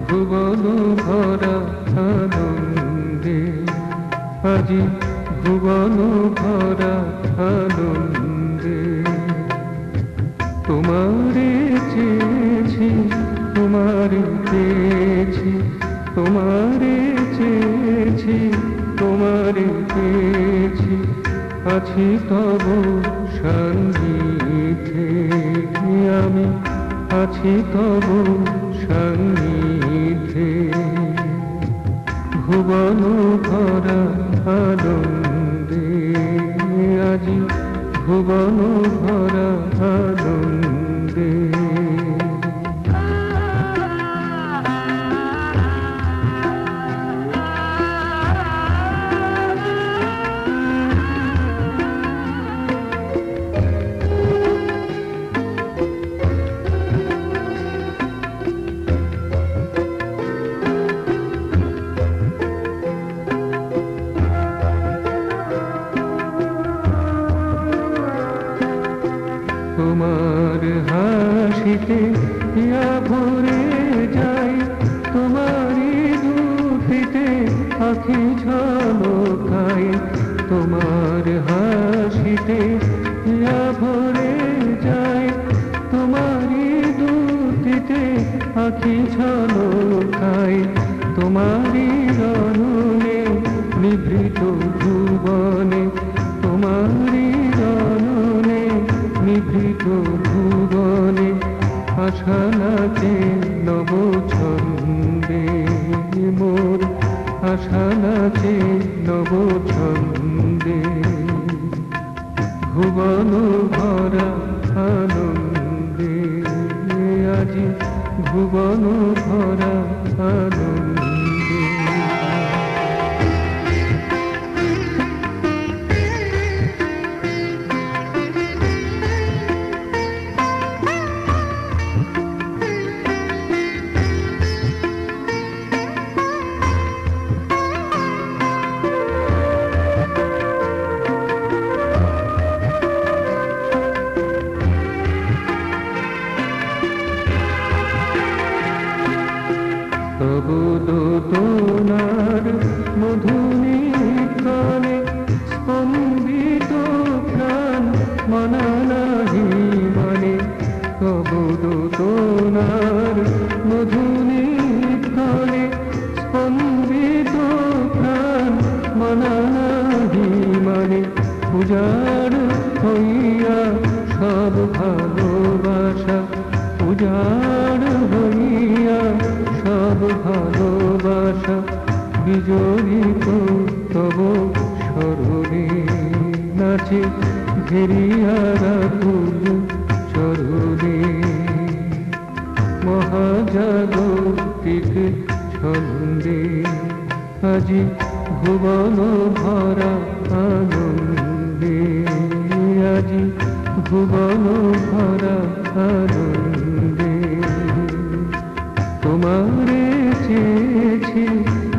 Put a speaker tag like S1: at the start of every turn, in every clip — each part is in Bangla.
S1: ভুবন ভরা আনন্দে, আজি ভুবন ভরা আনন্দে। তোমারে চেয়েছি, তোমারে পেয়েছি, তোমারে চেয়েছি, তোমারে পেয়েছি, আছি তব সন্নিধে। আমি আছি তব সন্নিধে। ভুবন ভরা আনন্দে, আজি ভুবন ভরা আনন্দে। তোমার হাসিতে ইয়া ভরে যায়, তোমারই দুটিতে আঁখি ঝলকায়। তোমার হাসিতে ইয়া ভরে যায়, তোমারই দুটিতে আঁখি ঝলকায়। তোমারই রণনে নিভৃত ভুবনে, তোমারই রণনে নিভৃত ভুবনে, আশা নাচে নব ছন্দে মোর, আশা নাচে নব ছন্দে। ভুবন ভরা আনন্দে, আজি ভুবন ভরা আনন্দে। তবু দোতনার মধুনিকানে স্পন্দিত প্রাণ মানা নাহি মানে। তবু দোতনার মধুনিকানে স্পন্দিত প্রাণ মানা নাহি মানে। উজাড় হইয়া সব ভালোবাসা, উজাড় হইয়া সব ভালোবাসা, বিজড়িত তব স্মরণে নাচে ঘেরিয়া রাখুল চরণে। মহাজাগতিক ছন্দে, আজি ভুবন ভরা আনন্দে, আজি ভুবন ভরা আনন্দে। তোমারে চেয়েছি,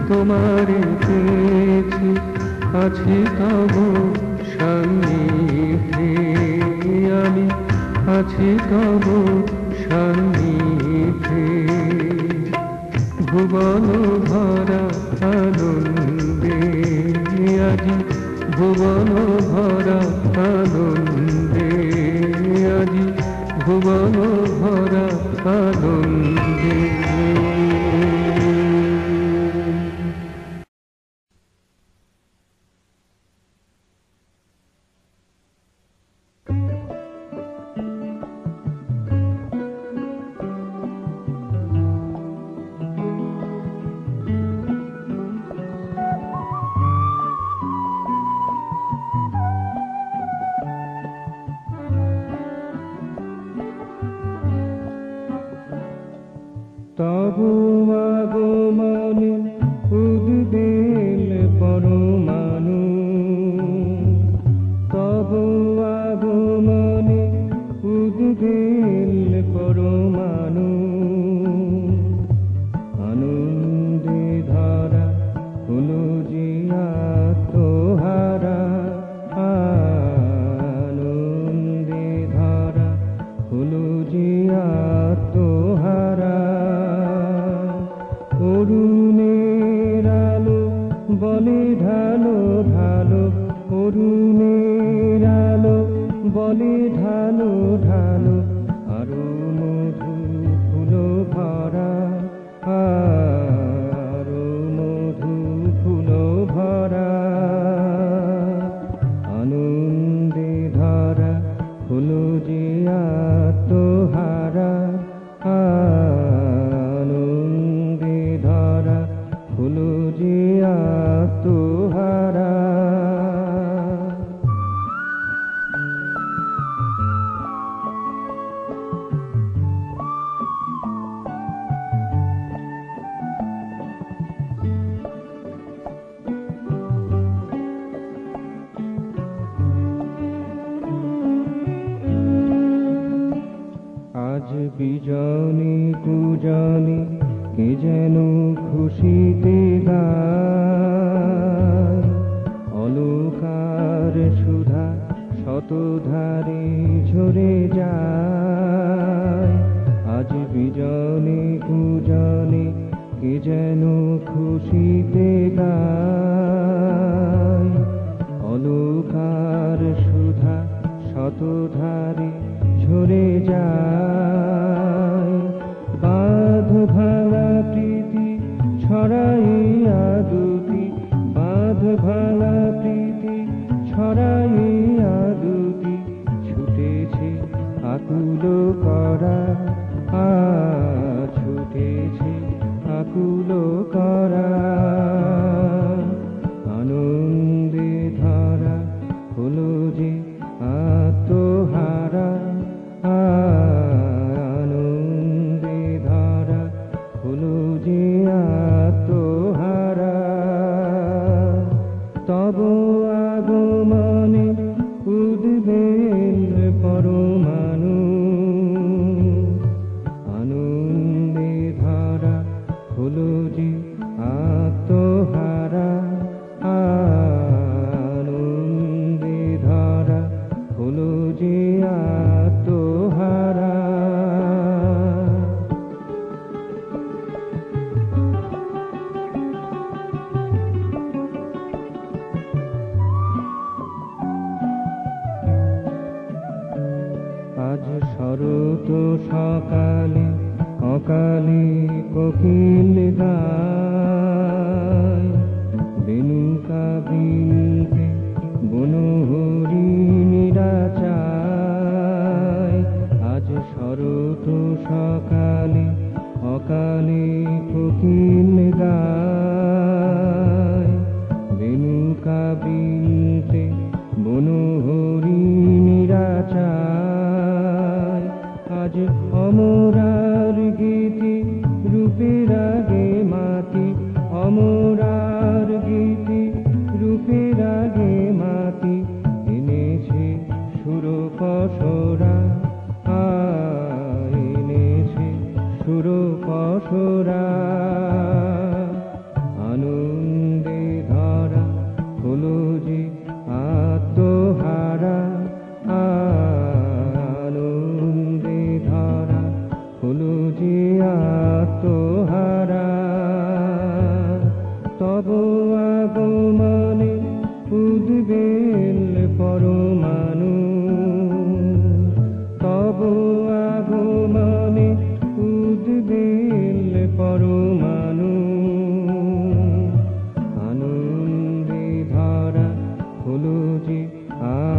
S1: তোমারে পেয়েছি, আছি তব সন্নিধে। আমি আছি তব সন্নিধে। ভুবন ভরা আনন্দে, আজি ভুবন ভরা আনন্দে, আজি ভুবন ভরা আনন্দে। জানে কে যেন খুশিতে গায়, অলকার সুধা শতধারে ঝরে যায়। আজ বিজনে কুজনে কে যেন খুশিতে গায়, অলকার সুধা শতধারে ঝরে যায়। বাঁধ ভাঙা প্রীতি ছড়াইয়া দুটি, বাঁধ ভাঙা প্রীতি ছড়াইয়া দুটি, ছুটেছে আকুল করা, ছুটেছে আকুল করা। আনন্দে ধরা হলো যে আত্মহারা, আনন্দে ধরা হলো যে আত্মহারা। তব আগমনে উদ্বেল পরমাণু, আনন্দে ধরা হলো যে আত্মহারা, আনন্দে ধরা হলো যে আত্মহারা। আজ শরৎ সকালে অকালে কোকিল গায়, বেনুকা বৃন্তে বনহরিণীরা চায়। আজ শরৎ সকালে অকালে কোকিল গায়, বেনুকা বৃন্তে বনহরিণীরা চায়। আজ অমরার গীতি রূপের আগে মাতি, অমরার গীতি রূপের আগে মাতি, এনেছে সুরপসরা, এনেছে সুরপসরা। আনন্দে ধরা হলো যে আত্মহারা, আনন্দে ধরা হলো যে আত্মহারা। তব আগমনে উদ্বেল পরমাণু, তব আগমনে উদ্বেল পরমাণু। আনন্দে ধরা হলো যে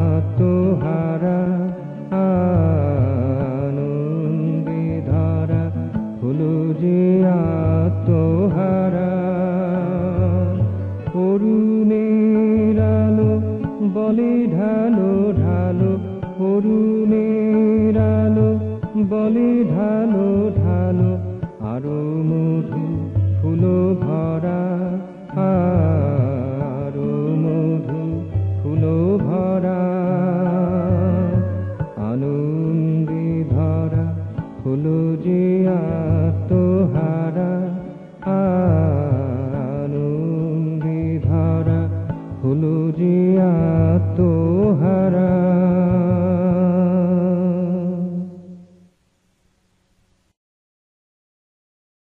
S1: আত্মহারা, আনন্দে ধরা হলো যে আত্মহারা। অরুণের আলো বলে ঢালো ঢালো, অরুণের আলো বলে ঢালো